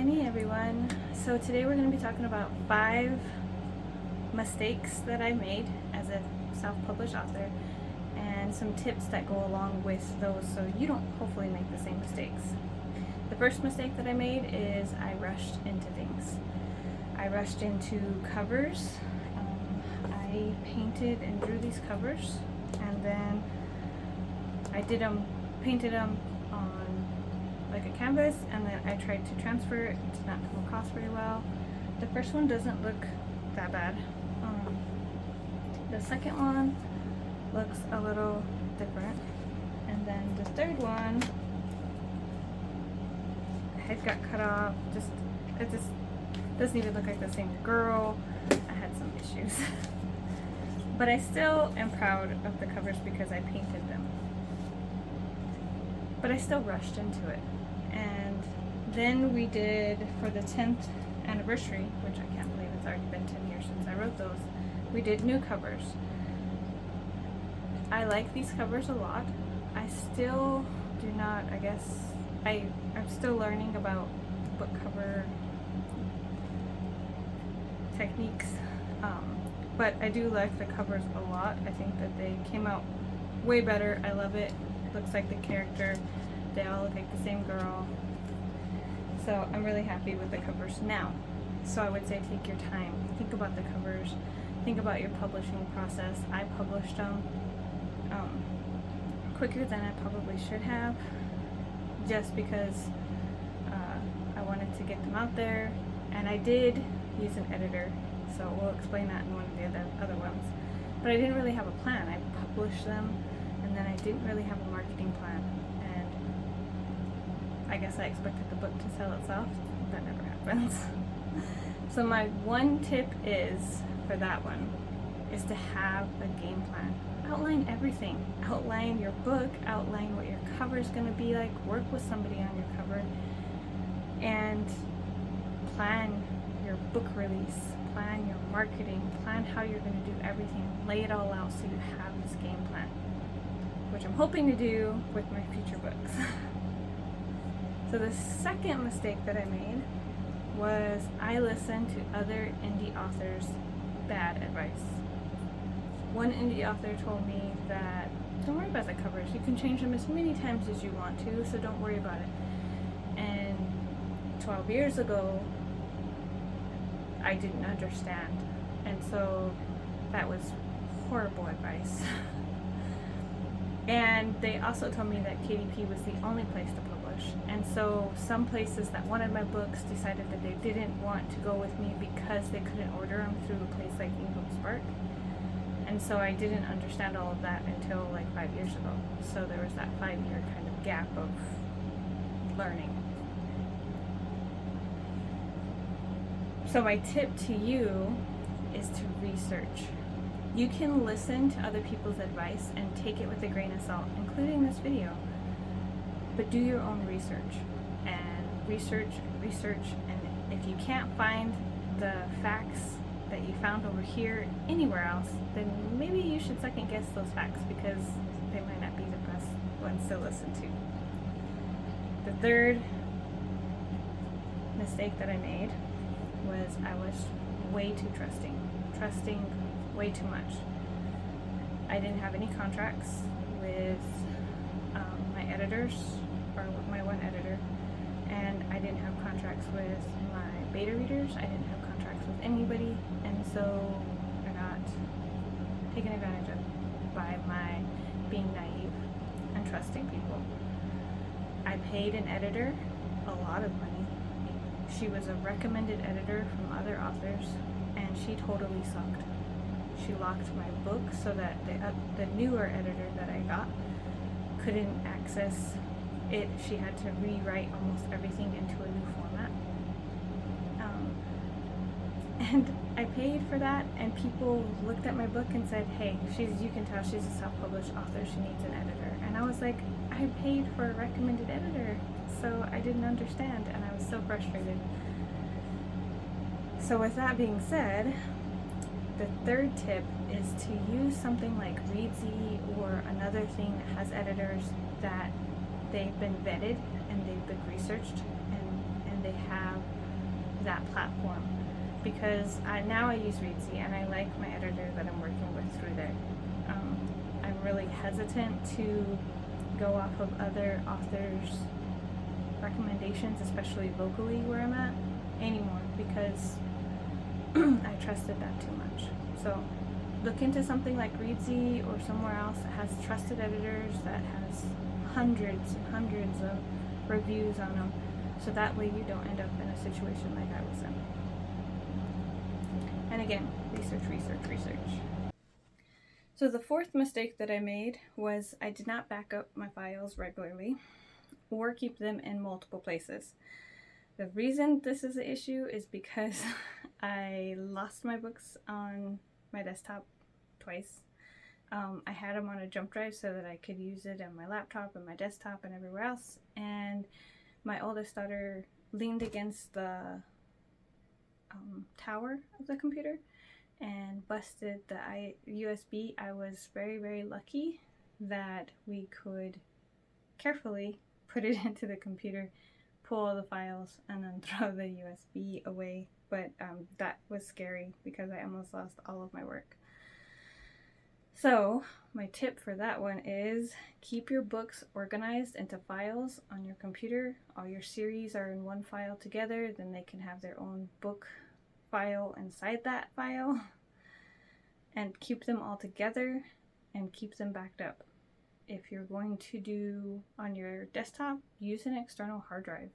Jenny, everyone. So today we're going to be talking about 5 mistakes that I made as a self-published author and some tips that go along with those so you don't hopefully make the same mistakes. The first mistake that I made is I rushed into things. I rushed into covers. I painted and drew these covers, and then I painted them on like a canvas, and then I tried to transfer it. It did not come across very well. The first one doesn't look that bad. The second one looks a little different, and then the third one, head got cut off. It just doesn't even look like the same girl. I had some issues. But I still am proud of the covers because I painted them. But I still rushed into it. And then we did, for the 10th anniversary, which I can't believe it's already been 10 years since I wrote those, we did new covers. I like these covers a lot. I still do not, I guess, I'm still learning about book cover techniques. But I do like the covers a lot. I think that they came out way better. I love it. Looks like the character. They all look like the same girl. So I'm really happy with the covers now. So I would say take your time. Think about the covers. Think about your publishing process. I published them quicker than I probably should have, just because I wanted to get them out there. And I did use an editor, so we'll explain that in one of the other ones. But I didn't really have a plan. I published them, and then I didn't really have a marketing plan. And I guess I expected the book to sell itself. That never happens. So my one tip is, for that one, is to have a game plan. Outline everything. Outline your book, outline what your cover is going to be like, work with somebody on your cover, and plan your book release, plan your marketing, plan how you're going to do everything, lay it all out so you have this game plan, which I'm hoping to do with my future books. So the second mistake that I made was I listened to other indie authors' bad advice. One indie author told me that don't worry about the covers, you can change them as many times as you want to, so don't worry about it. And 12 years ago, I didn't understand, and so that was horrible advice. And they also told me that KDP was the only place to publish, and so some places that wanted my books decided that they didn't want to go with me because they couldn't order them through a place like Ingram Spark. And so I didn't understand all of that until like 5 years ago. So there was that 5-year kind of gap of learning. So my tip to you is to research. You can listen to other people's advice and take it with a grain of salt, including this video. But do your own research. And research, and if you can't find the facts that you found over here anywhere else, then maybe you should second guess those facts, because they might not be the best ones to listen to. The third mistake that I made was I was way too trusting way too much. I didn't have any contracts with my editors, or with my one editor, and I didn't have contracts with my beta readers. I didn't have contracts with anybody, and so I got taken advantage of by my being naive and trusting people. I paid an editor a lot of money. She was a recommended editor from other authors, and she totally sucked. She locked my book so that the newer editor that I got couldn't access it. She had to rewrite almost everything into a new format. And I paid for that, and people looked at my book and said, hey, you can tell she's a self-published author, she needs an editor. And I was like, I paid for a recommended editor. So I didn't understand, and I was so frustrated. So with that being said, the third tip is to use something like Reedsy or another thing that has editors that they've been vetted and they've been researched, and they have that platform, because now I use Reedsy and I like my editor that I'm working with through there. I'm really hesitant to go off of other authors' recommendations, especially locally where I'm at, anymore, because I trusted that too much. So look into something like Reedsy or somewhere else that has trusted editors, that has hundreds and hundreds of reviews on them, so that way you don't end up in a situation like I was in. And again, research, research, research. So the fourth mistake that I made was I did not back up my files regularly or keep them in multiple places. The reason this is an issue is because I lost my books on my desktop twice. I had them on a jump drive so that I could use it on my laptop and my desktop and everywhere else, and my oldest daughter leaned against the tower of the computer and busted the USB. I was very, very lucky that we could carefully put it into the computer, pull all the files, and then throw the USB away. But that was scary because I almost lost all of my work. So my tip for that one is keep your books organized into files on your computer. All your series are in one file together, then they can have their own book file inside that file, and keep them all together and keep them backed up. If you're going to do on your desktop, use an external hard drive.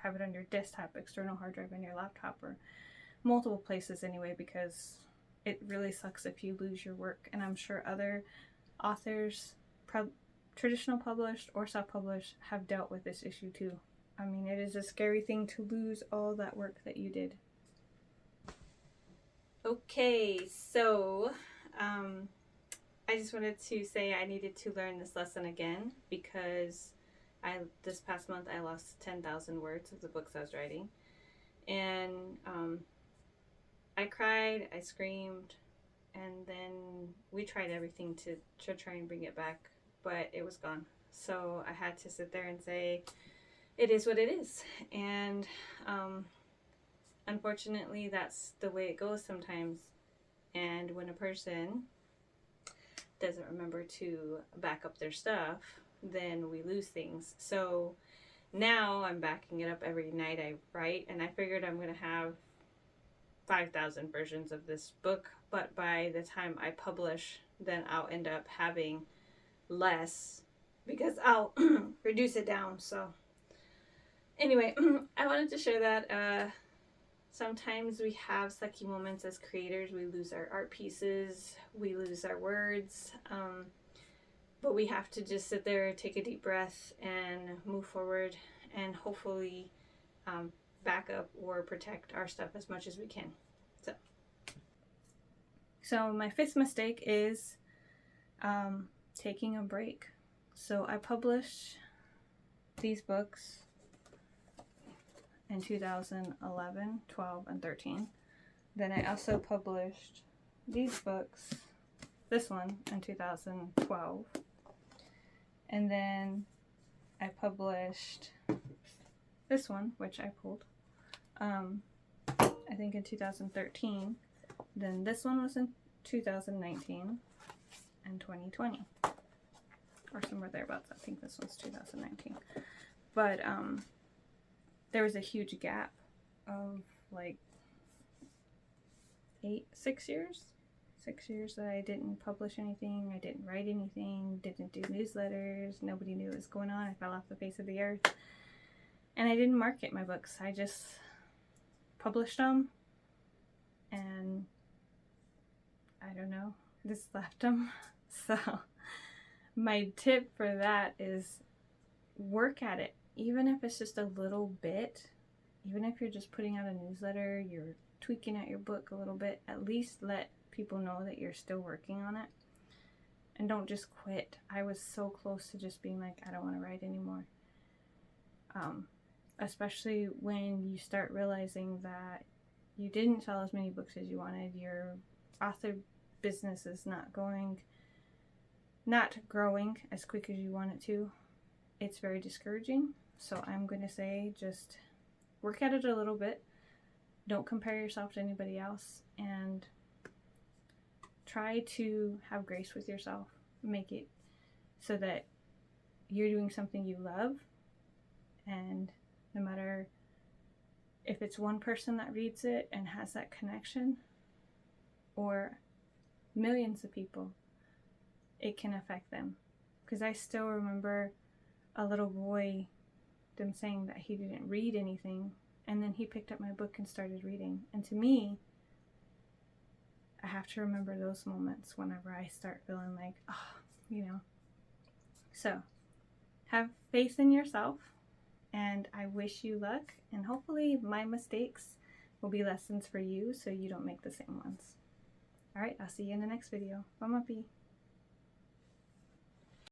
Have it on your desktop, external hard drive on your laptop, or multiple places anyway, because it really sucks if you lose your work. And I'm sure other authors, traditional published or self-published, have dealt with this issue too. I mean, it is a scary thing to lose all that work that you did. Okay, so I just wanted to say I needed to learn this lesson again, because this past month I lost 10,000 words of the books I was writing, and I cried, I screamed, and then we tried everything to try and bring it back, but it was gone. So I had to sit there and say, it is what it is. And unfortunately, that's the way it goes sometimes. And when a person doesn't remember to back up their stuff, then we lose things. So now I'm backing it up every night I write, and I figured I'm going to have 5,000 versions of this book, but by the time I publish, then I'll end up having less because I'll reduce it down. So anyway, I wanted to share that sometimes we have sucky moments as creators. We lose our art pieces, we lose our words, but we have to just sit there, take a deep breath, and move forward, and hopefully back up or protect our stuff as much as we can. So my fifth mistake is taking a break. So I published these books in 2011, 12, and 13. Then I also published these books, this one in 2012. And then I published this one, which I pulled, I think in 2013. Then this one was in 2019 and 2020, or somewhere thereabouts. I think this one's 2019. But there was a huge gap of like 6 years. 6 years that I didn't publish anything, I didn't write anything, didn't do newsletters, nobody knew what was going on. I fell off the face of the earth. And I didn't market my books. I just published them, and I don't know, just left them. So my tip for that is work at it. Even if it's just a little bit, even if you're just putting out a newsletter, you're tweaking out your book a little bit, at least let people know that you're still working on it. And don't just quit. I was so close to just being like, I don't want to write anymore. Especially when you start realizing that you didn't sell as many books as you wanted, your author business is not growing as quick as you want it to. It's very discouraging. So I'm going to say just work at it a little bit. Don't compare yourself to anybody else, and try to have grace with yourself. Make it so that you're doing something you love, and no matter if it's one person that reads it and has that connection, or millions of people, it can affect them. Because I still remember a little boy, them saying that he didn't read anything, and then he picked up my book and started reading. And to me, I have to remember those moments whenever I start feeling like, oh. So, have faith in yourself, and I wish you luck, and hopefully my mistakes will be lessons for you so you don't make the same ones. Alright, I'll see you in the next video. Bye, Muppy.